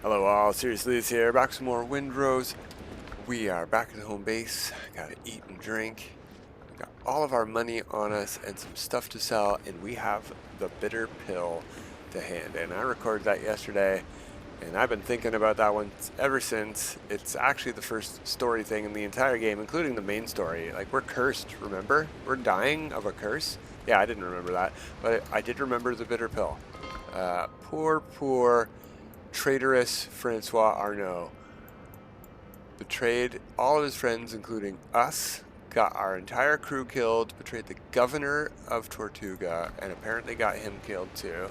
Hello all, Seriously is here, back with some more Windrose. We are back at the home base, gotta eat and drink. We got all of our money on us and some stuff to sell, and we have the bitter pill to hand in. I recorded that yesterday, and I've been thinking about that one ever since. It's actually the first story thing in the entire game, including the main story. Like, we're cursed, remember? We're dying of a curse. Yeah, I didn't remember that, but I did remember the bitter pill. Poor traitorous Francois Arnaud betrayed all of his friends, including us, got our entire crew killed, betrayed the governor of Tortuga, and apparently got him killed too.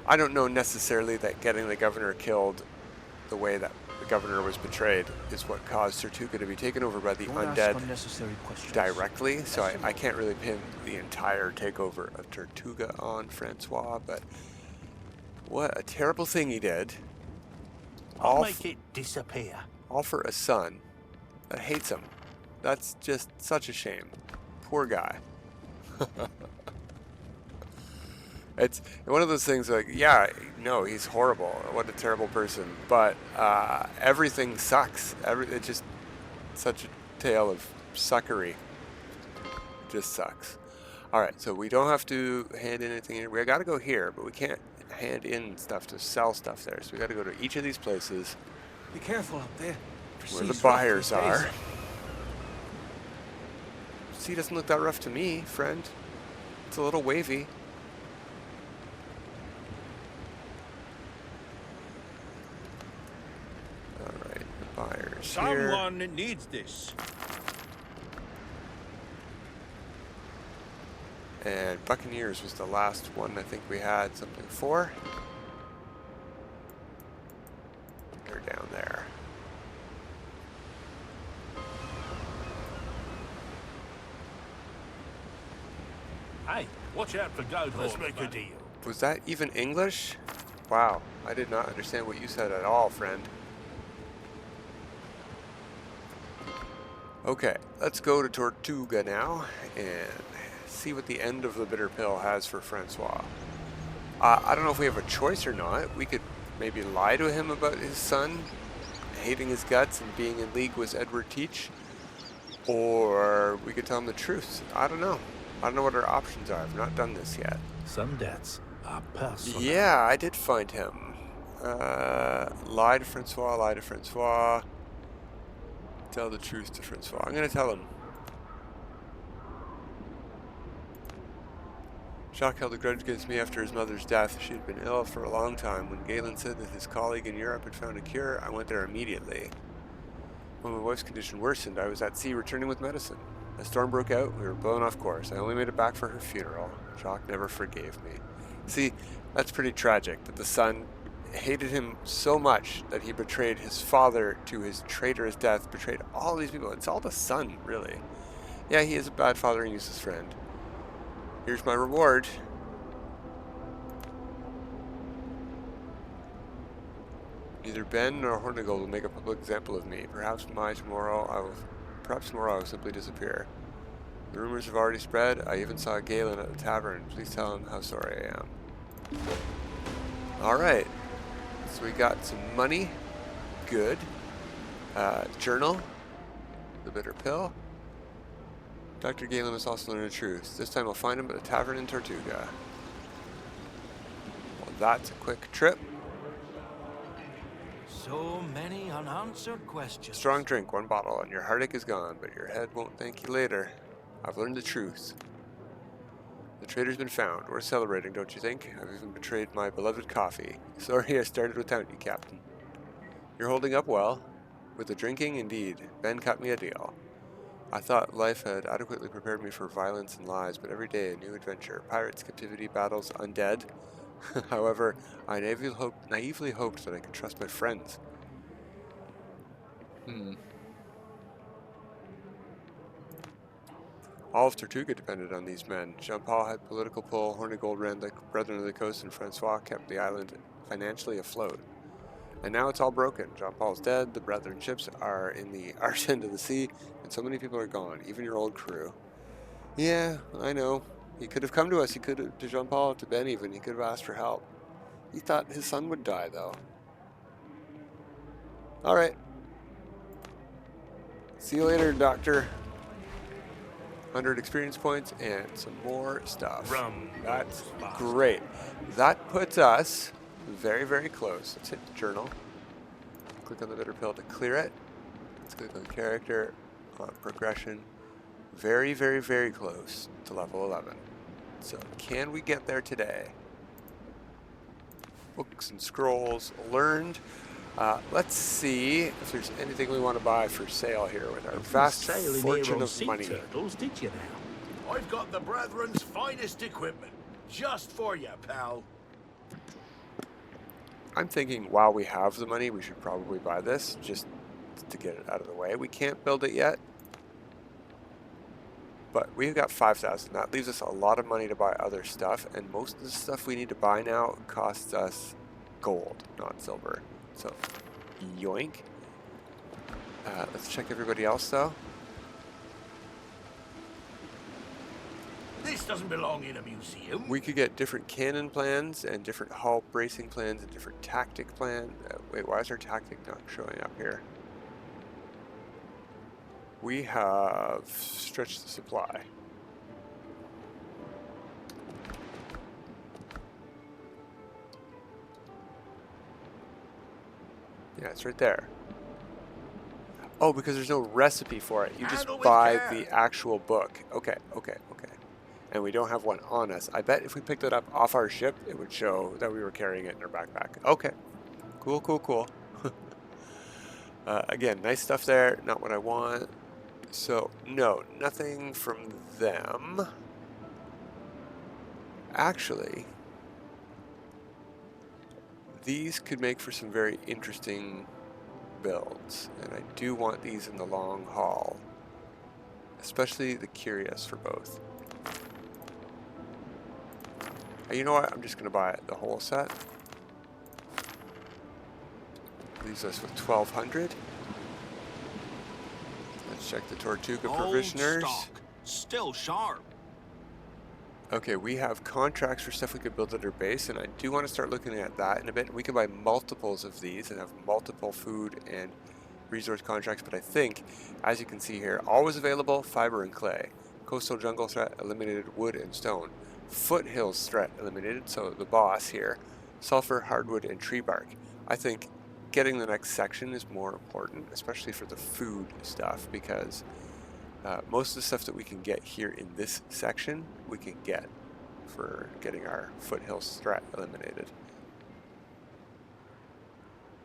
I don't know necessarily that getting the governor killed the way that the governor was betrayed is what caused Tortuga to be taken over by the undead directly, so I can't really pin the entire takeover of Tortuga on Francois, but what a terrible thing he did. I'll make it disappear. All for a son that hates him. That's just such a shame. Poor guy. It's one of those things like, yeah, no, he's horrible. What a terrible person. But everything sucks. It's just such a tale of suckery. Just sucks. Alright, so we don't have to hand in anything here. We gotta go here, but we can't hand in stuff to sell stuff there. So we gotta go to each of these places. Be careful up there. Where the buyers are. Sea doesn't look that rough to me, friend. It's a little wavy. Alright, the buyers here. Someone needs this. And Buccaneers was the last one I think we had something for. They're down there. Hey, watch out for goat. Let's make a deal. Was that even English? Wow, I did not understand what you said at all, friend. Okay, let's go to Tortuga now and see what the end of the bitter pill has for Francois. I don't know if we have a choice or not. We could maybe lie to him about his son hating his guts and being in league with Edward Teach, or we could tell him the truth. I don't know. I don't know what our options are. I've not done this yet. Some debts are personal. Yeah, I did find him. Lie to Francois. Tell the truth to Francois. I'm going to tell him. Jacques held a grudge against me after his mother's death. She had been ill for a long time. When Galen said that his colleague in Europe had found a cure, I went there immediately. When my wife's condition worsened, I was at sea returning with medicine. A storm broke out. We were blown off course. I only made it back for her funeral. Jacques never forgave me. See, that's pretty tragic, that the son hated him so much that he betrayed his father to his traitorous death, betrayed all these people. It's all the son, really. Yeah, he is a bad father and useless friend. Here's my reward. Neither Ben nor Hornigold will make a public example of me. Perhaps tomorrow I will simply disappear. The rumors have already spread. I even saw Galen at the tavern. Please tell him how sorry I am. Alright. So we got some money. Good. Journal. The bitter pill. Doctor Galen must also learn the truth. This time I'll find him at a tavern in Tortuga. Well, that's a quick trip. So many unanswered questions. Strong drink, 1 bottle, and your heartache is gone, but your head won't thank you later. I've learned the truth. The traitor's been found. We're celebrating, don't you think? I've even betrayed my beloved coffee. Sorry I started without you, Captain. You're holding up well. With the drinking, indeed. Ben cut me a deal. I thought life had adequately prepared me for violence and lies, but every day a new adventure. Pirates, captivity, battles, undead. However, I naively hoped that I could trust my friends. All of Tortuga depended on these men. Jean-Paul had political pull, Hornigold ran the Brethren of the Coast, and Francois kept the island financially afloat. And now it's all broken. Jean-Paul's dead, the Brethren ships are in the arse end of the sea, and so many people are gone, even your old crew. Yeah, I know. He could have come to us. He could have, to Jean-Paul, to Ben even. He could have asked for help. He thought his son would die, though. Alright. See you later, Doctor. 100 experience points and some more stuff. Rum. That's great. That puts us very, very close. Let's hit the journal. Click on the bitter pill to clear it. Let's click on character, on progression. Very, very, very close to level 11. So can we get there today? Books and scrolls learned. Let's see if there's anything we want to buy for sale here with our vast fortune of money. Turtles, did you now? I've got the Brethren's finest equipment. Just for you, pal. I'm thinking while we have the money, we should probably buy this just to get it out of the way. We can't build it yet, but we've got 5,000. That leaves us a lot of money to buy other stuff, and most of the stuff we need to buy now costs us gold, not silver. So, yoink. Let's check everybody else, though. This doesn't belong in a museum. We could get different cannon plans and different hull bracing plans and different tactic plan. Wait, why is our tactic not showing up here? We have stretched the supply. Yeah, it's right there. Oh, because there's no recipe for it. You just Handle with buy care. the actual book. Okay. And we don't have one on us. I bet if we picked it up off our ship, it would show that we were carrying it in our backpack. Okay. Cool. Again, nice stuff there. Not what I want. So, no, nothing from them. Actually, these could make for some very interesting builds, and I do want these in the long haul, especially the curious for both. You know what? I'm just going to buy the whole set. Leaves us with 1,200. Let's check the Tortuga provisioners. Stock. Still sharp. Okay, we have contracts for stuff we could build at our base, and I do want to start looking at that in a bit. We can buy multiples of these and have multiple food and resource contracts, but I think, as you can see here, always available, fiber and clay. Coastal jungle threat, eliminated wood and stone. Foothills threat, eliminated, so the boss here. Sulfur, hardwood, and tree bark. I think getting the next section is more important, especially for the food stuff, because most of the stuff that we can get here in this section, we can get for getting our Foothills threat eliminated.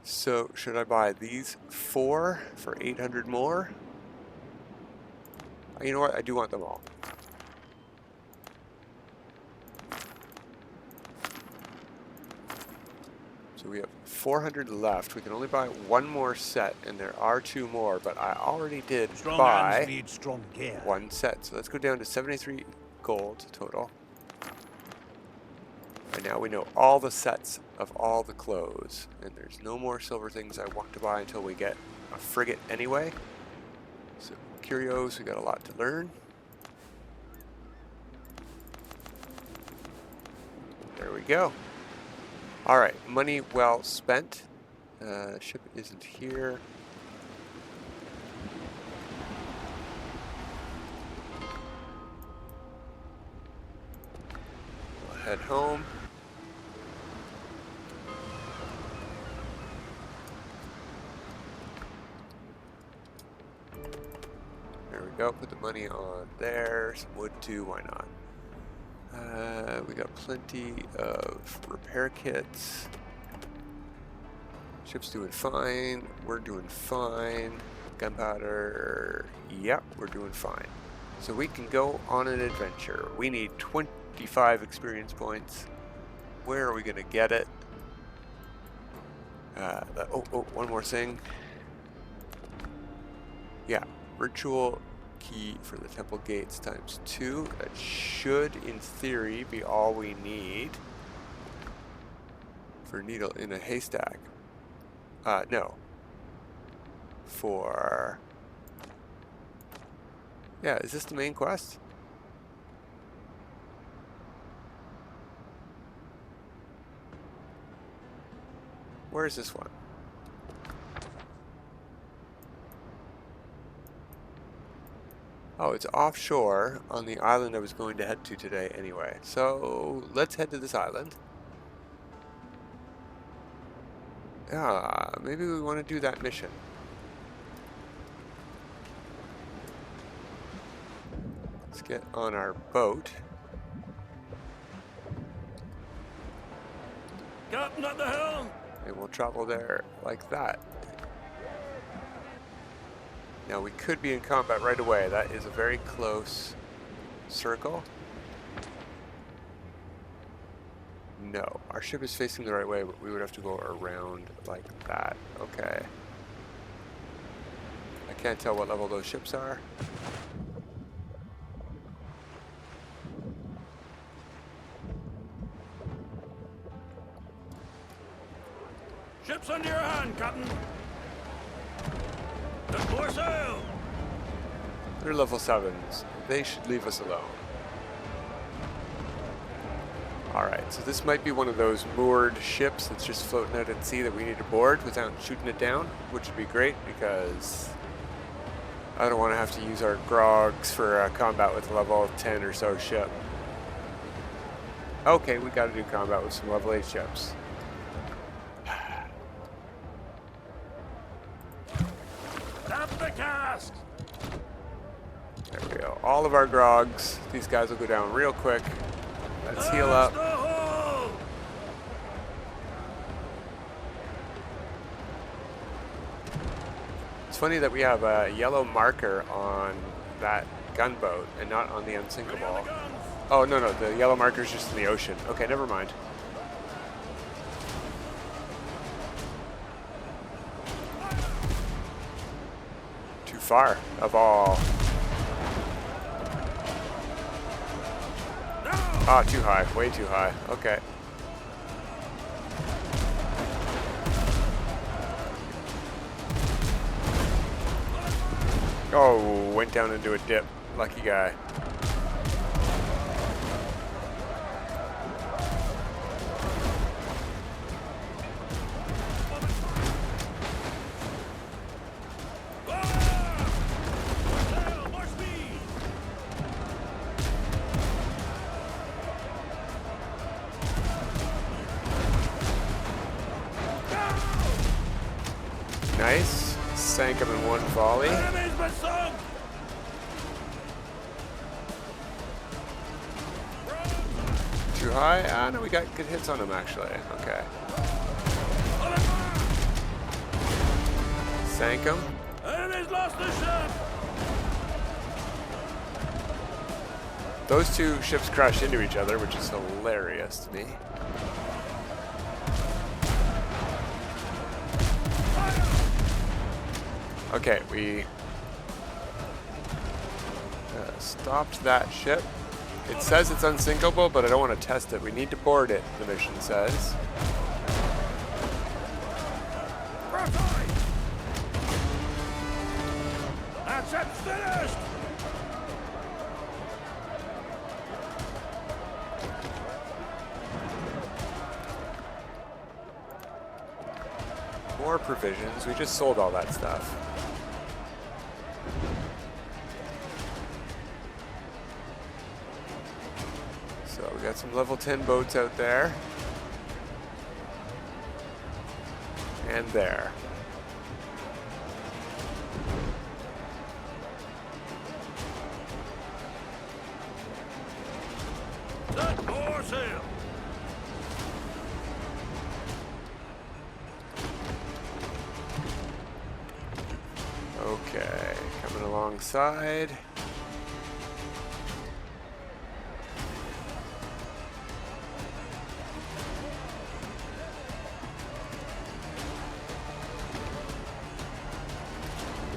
So, should I buy these 4 for 800 more? You know what? I do want them all. So we have 400 left. We can only buy one more set, and there are 2 more, but I already did Strong buy hands need strong gear. 1 set. So let's go down to 73 gold total. And now we know all the sets of all the clothes, and there's no more silver things I want to buy until we get a frigate anyway. So curios, we got a lot to learn. There we go. All right, money well spent. Ship isn't here. We'll head home. There we go. Put the money on there. Some wood too. Why not? We got plenty of repair kits. Ship's doing fine. We're doing fine. Gunpowder. Yep, we're doing fine. So we can go on an adventure. We need 25 experience points. Where are we going to get it? One more thing. Yeah, virtual key for the temple gates ×2. That should, in theory, be all we need for needle in a haystack. No. For... Yeah, is this the main quest? Where is this one? Oh, it's offshore on the island I was going to head to today anyway. So let's head to this island. Yeah, maybe we want to do that mission. Let's get on our boat. Captain at the helm! And we'll travel there like that. Now we could be in combat right away. That is a very close circle. No, our ship is facing the right way, but we would have to go around like that. Okay. I can't tell what level those ships are. Ship's under your hand, Captain! Good more sail! They're level 7s. They should leave us alone. Alright, so this might be one of those moored ships that's just floating out at sea that we need to board without shooting it down, which would be great because I don't want to have to use our grogs for combat with a level 10 or so ship. Okay, we got to do combat with some level 8 ships. Tap the cask! There we go. All of our grogs. These guys will go down real quick. Let's heal up. It's funny that we have a yellow marker on that gunboat and not on the Unsinkable. Oh, no, no. The yellow marker is just in the ocean. Okay, never mind. Too far of all. Ah, too high. Way too high. Okay. Oh, went down into a dip. Lucky guy. Nice. Sank him in one volley. Too high? Ah, no, we got good hits on him actually. Okay. Sank him. Enemy's lost the ship! Those two ships crashed into each other, which is hilarious to me. Okay, we stopped that ship. It says it's unsinkable, but I don't want to test it. We need to board it, the mission says. That ship's finished! More provisions. We just sold all that stuff. So we got some level 10 boats out there. And there. Set more sail! Okay, coming alongside.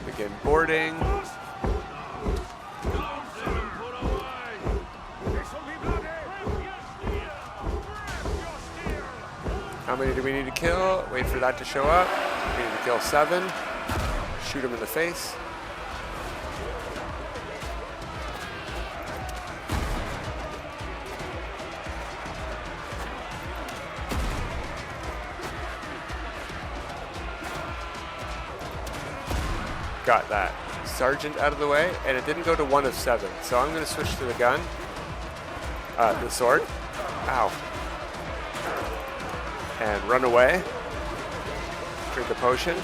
Begin boarding. How many do we need to kill? Wait for that to show up. We need to kill 7. Shoot him in the face. Got that. sergeant out of the way, and it didn't go to 1 of 7. So I'm going to switch to the gun. The sword. Ow. And run away. Drink the potion.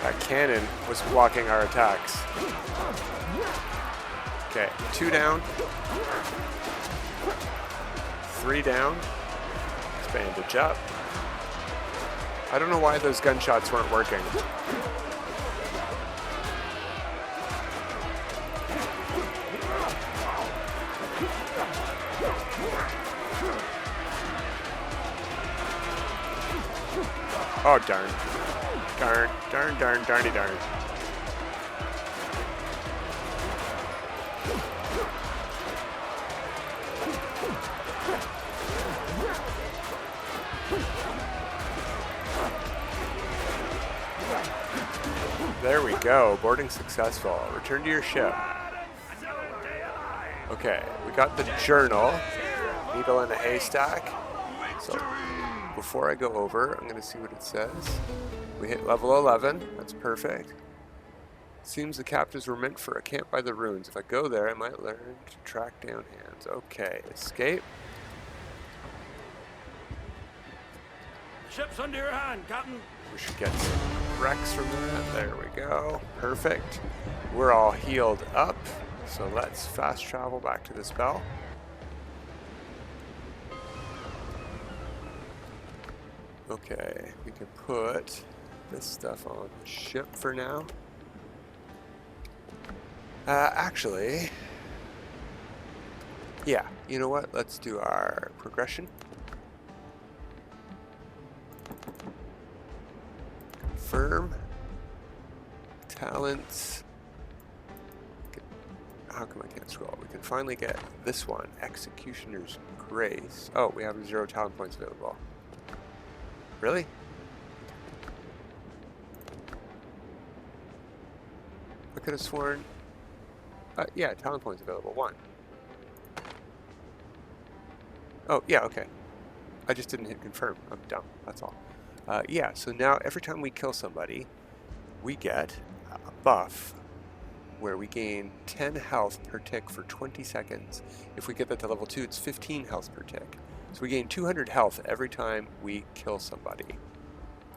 That cannon was blocking our attacks. Okay, 2 down. 3 down. Let's bandage up. I don't know why those gunshots weren't working. Oh, darn. Darny darn. There we go. Boarding successful. Return to your ship. Okay, we got the journal. Needle in a haystack. So before I go over, I'm going to see what it says. We hit level 11. That's perfect. Seems the captives were meant for a camp by the ruins. If I go there, I might learn to track down hands. Okay, escape. Ship's under your hand, Captain. We should get some wrecks from that. There we go. Perfect. We're all healed up. So let's fast travel back to this bell. Okay, we can put this stuff on the ship for now. Actually, yeah, you know what? Let's do our progression. Confirm. Talents. How come I can't scroll? We can finally get this one. Executioner's Grace. Oh, we have 0 talent points available. Really? I could have sworn... yeah, talent points available. 1. Oh, yeah, okay. I just didn't hit confirm. I'm dumb. That's all. Yeah, so now every time we kill somebody, we get a buff where we gain 10 health per tick for 20 seconds. If we get that to level 2, it's 15 health per tick. So we gain 200 health every time we kill somebody.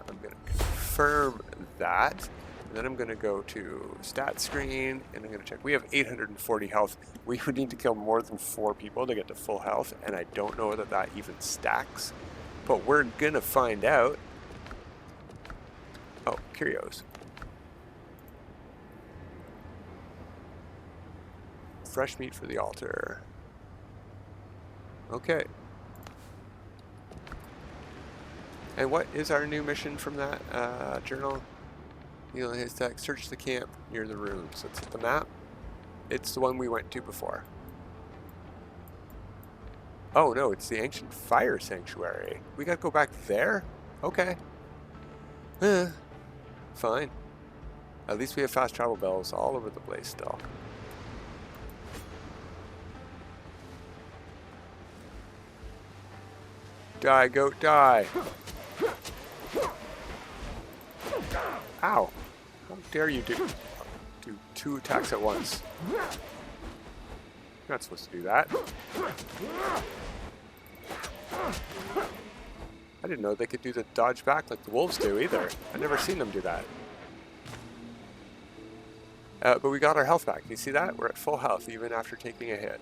I'm going to confirm that. And then I'm going to go to stat screen, and I'm going to check. We have 840 health. We would need to kill more than 4 people to get to full health, and I don't know whether that even stacks. But we're going to find out. Oh, curios. Fresh meat for the altar. Okay. And what is our new mission from that journal? Needle in a haystack. Search the camp near the ruins. Let's hit the map. It's the one we went to before. Oh no, it's the ancient fire sanctuary. We gotta go back there? Okay. Fine. At least we have fast travel bells all over the place still. Die, goat, die. Ow. How dare you do 2 attacks at once. You're not supposed to do that. I didn't know they could do the dodge back like the wolves do either. I've never seen them do that. But we got our health back. You see that? We're at full health even after taking a hit.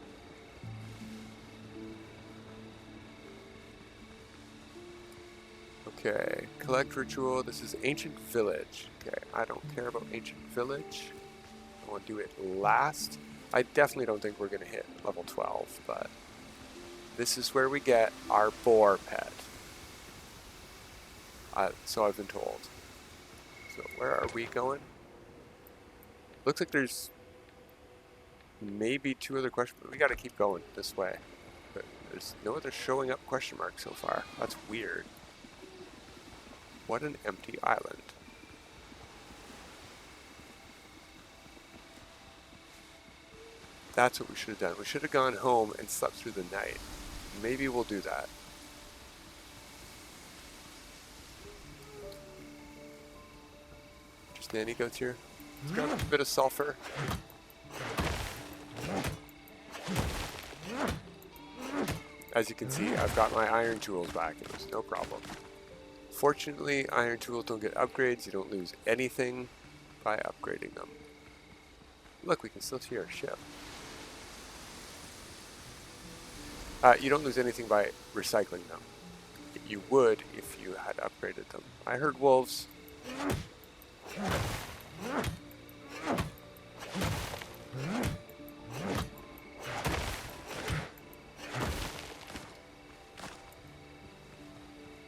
Okay, collect ritual. This is Ancient Village. Okay, I don't care about Ancient Village. I want to do it last. I definitely don't think we're going to hit level 12, but this is where we get our boar pet. So I've been told. So where are we going? Looks like there's maybe 2 other questions, but we got to keep going this way. But there's no other showing up question marks so far. That's weird. What an empty island. That's what we should have done. We should have gone home and slept through the night. Maybe we'll do that. Danny goats here. It's got a bit of sulfur. As you can see, I've got my iron tools back. It was no problem. Fortunately, iron tools don't get upgrades. You don't lose anything by upgrading them. Look, we can still see our ship. You don't lose anything by recycling them. You would if you had upgraded them. I heard wolves.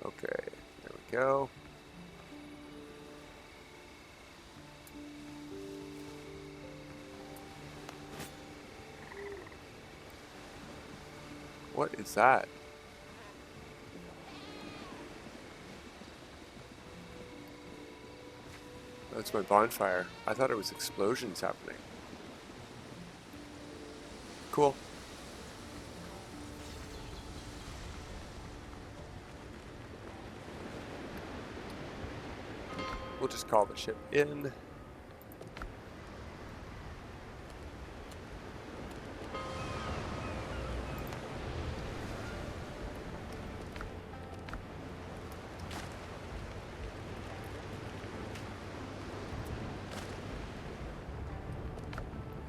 Okay, there we go. What is that? That's my bonfire. I thought it was explosions happening. Cool. We'll just call the ship in.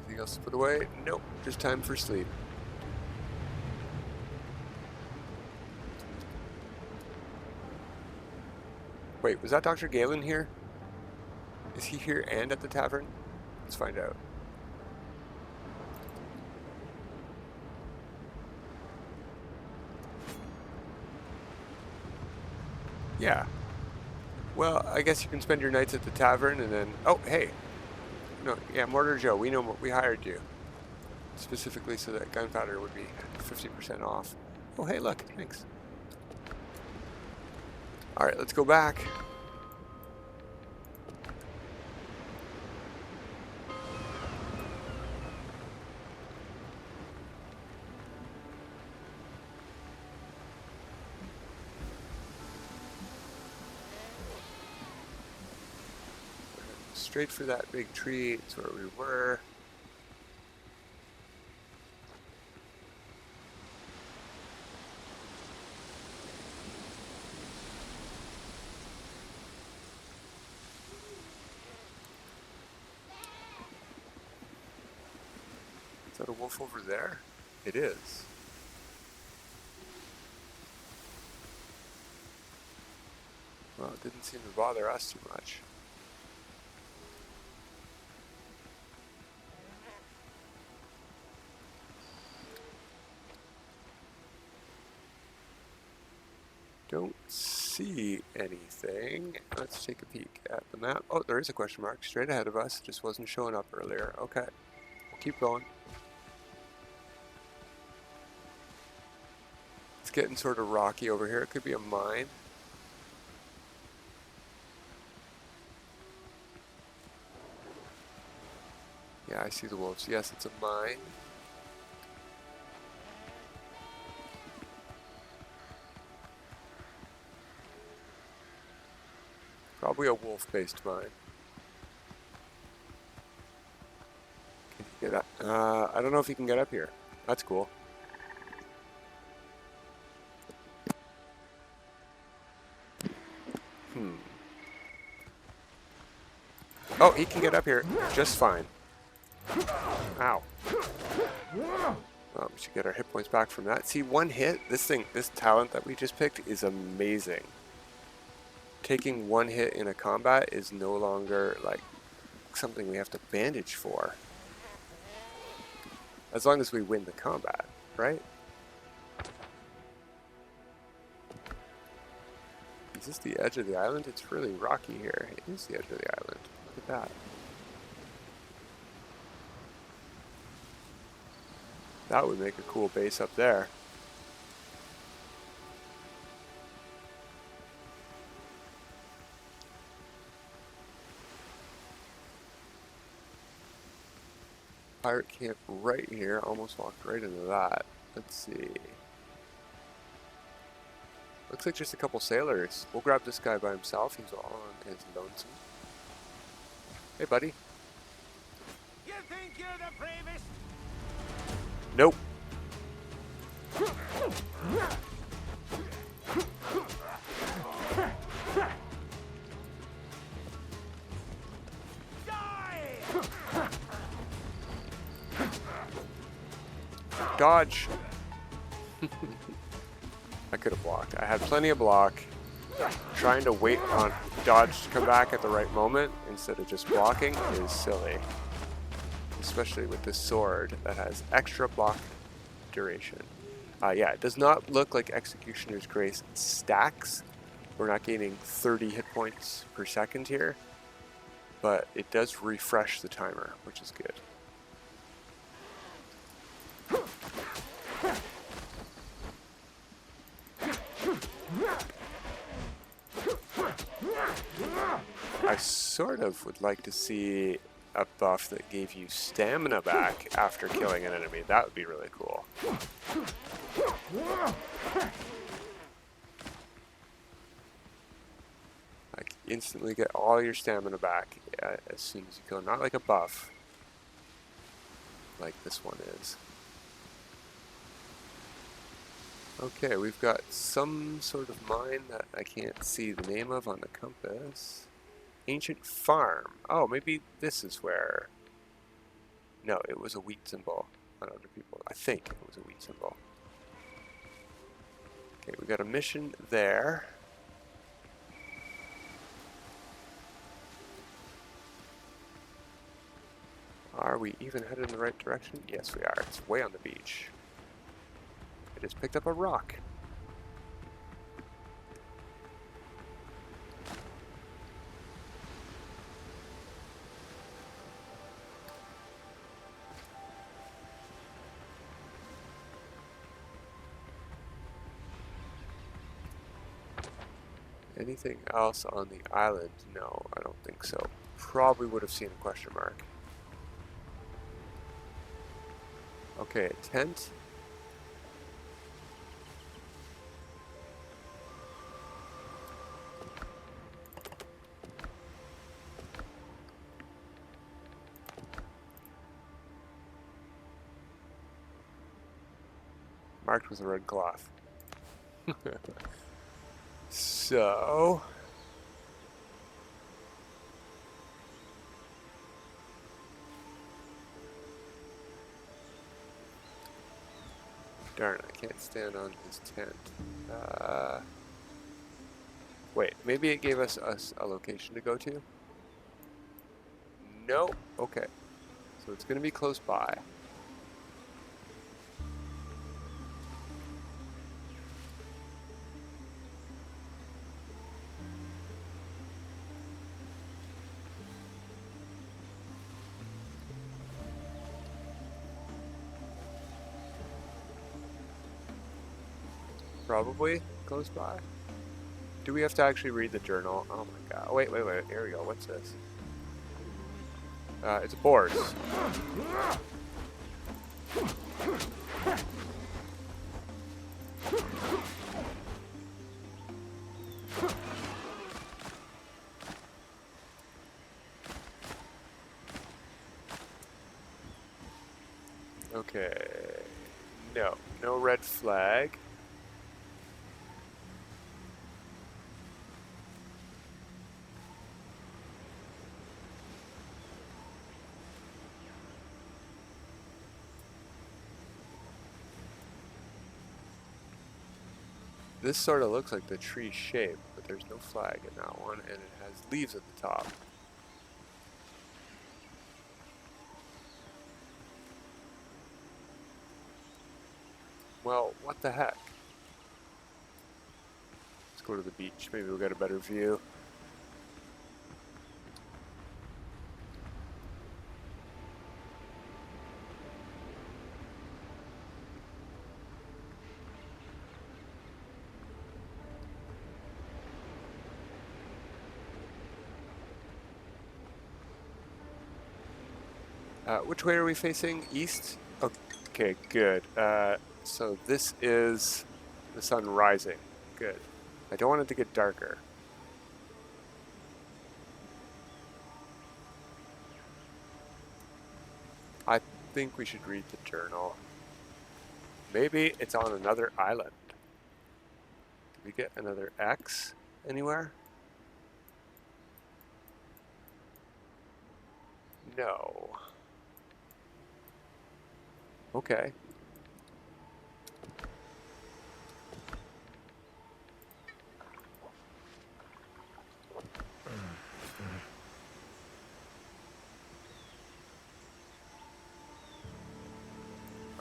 Anything else to put away? Nope, just time for sleep. Wait, was that Doctor Galen here? Is he here and at the tavern? Let's find out. Yeah. Well, I guess you can spend your nights at the tavern and then... Oh, hey. No, yeah, Mortar Joe, we know we hired you. Specifically so that gunpowder would be 50% off. Oh, hey, look, thanks. Alright, let's go back. Straight for that big tree, it's where we were. Is that a wolf over there? It is. Well, it didn't seem to bother us too much. Don't see anything. Let's take a peek at the map. Oh, there is a question mark straight ahead of us. Just wasn't showing up earlier. Okay, we'll keep going. It's getting sort of rocky over here. It could be a mine. Yeah, I see the wolves. Yes, it's a mine. Probably a wolf-based mine. Can you get up? I don't know if you can get up here. That's cool. Oh, he can get up here just fine. Ow. We should get our hit points back from that. See, one hit, this talent that we just picked is amazing. Taking one hit in a combat is no longer like something we have to bandage for. As long as we win the combat, right? Is this the edge of the island? It's really rocky here. It is the edge of the island. Look at that. That would make a cool base up there. Pirate camp right here. Almost walked right into that. Let's see. Looks like just a couple sailors. We'll grab this guy by himself. He's all on his lonesome. Hey, buddy. You think you're the bravest? Nope. Die! Dodge. I could have blocked. I had plenty of block. Trying to wait on dodge to come back at the right moment instead of just blocking is silly. Especially with this sword that has extra block duration. Yeah, it does not look like Executioner's Grace stacks. We're not gaining 30 hit points per second here. But it does refresh the timer, which is good. I sort of would like to see a buff that gave you stamina back after killing an enemy. That would be really cool. Like, instantly get all your stamina back as soon as you kill. Not like a buff, like this one is. Okay, we've got some sort of mine that I can't see the name of on the compass. Ancient farm. Oh, maybe this is where... No, it was a wheat symbol on other people. I think it was a wheat symbol. Okay, we got a mission there. Are we even headed in the right direction? Yes, we are. It's way on the beach. I just picked up a rock. Anything else on the island? No, I don't think so. Probably would have seen a question mark. Okay, a tent. Marked with a red cloth. So... Darn, I can't stand on his tent. Wait, maybe it gave us a location to go to? Nope. Okay. So it's going to be close by. Probably close by. Do we have to actually read the journal? Oh my god. Wait. Here we go. What's this? It's boars. Okay. No red flag. This sort of looks like the tree shape, but there's no flag in that one, and it has leaves at the top. Well, what the heck? Let's go to the beach. Maybe we'll get a better view. Which way are we facing? East? Okay, good. So this is the sun rising. Good. I don't want it to get darker. think we should read the journal. Maybe it's on another island. Did we get another X anywhere? No. Okay.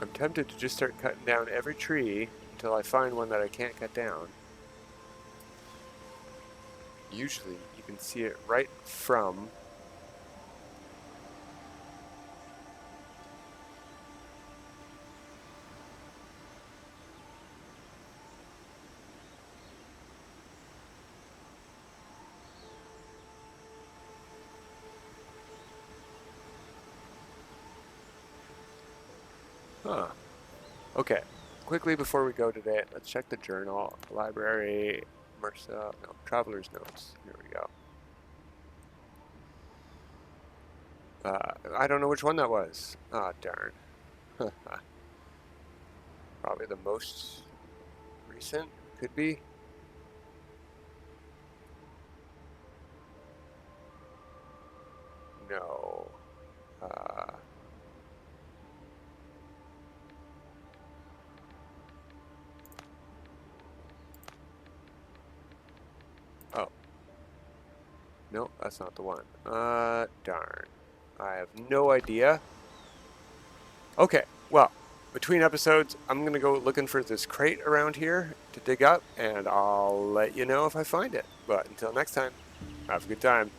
I'm tempted to just start cutting down every tree until I find one that I can't cut down. Usually you can see it right from Huh. Okay. Quickly before we go today, let's check the journal. Library, Mersa, no, Traveler's Notes. Here we go. I don't know which one that was. Ah, darn. Probably the most recent, could be. No. Oh. No, that's not the one. Darn. I have no idea. Okay, well, between episodes, I'm going to go looking for this crate around here to dig up, and I'll let you know if I find it. But until next time, have a good time.